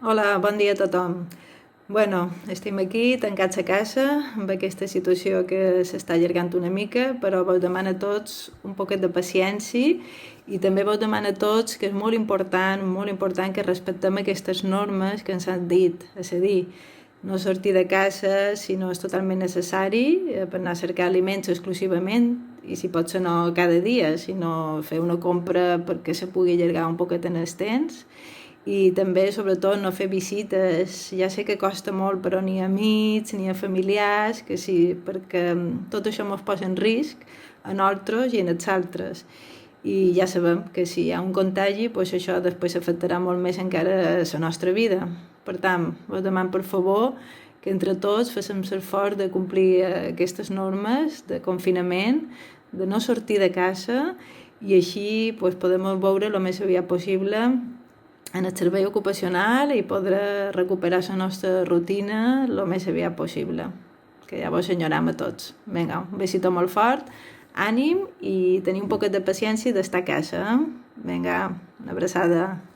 Hola, bon dia a tothom. Bueno, estem aquí, tancats a casa, amb aquesta situació que s'està allargant una mica, però vos demano a tots un poquet de paciència i també vos demano a tots que és molt important que respectem aquestes normes que ens han dit, és a dir, no sortir de casa si no és totalment necessari, per anar a cercar aliments exclusivament, i si pot ser no cada dia, sinó fer una compra perquè se pugui allargar un poquet en el temps, i també, sobretot, no fer visites. Ja sé que costa molt, però ni a amics ni a familiars, que sí, perquè tot això ens posa en risc a nosaltres i en els altres. I ja sabem que si hi ha un contagi, doncs això després afectarà molt més encara la nostra vida. Per tant, vos demano, per favor, que entre tots fem l'esforç de complir aquestes normes de confinament, de no sortir de casa, i així doncs, podem veure el més aviat possible en el servei ocupacional i podrà recuperar la nostra rutina el més aviat possible. Que ja vos enyorem a tots. Vinga, un besito molt fort, ànim i tenir un poquet de paciència d'estar a casa. Vinga, una abraçada.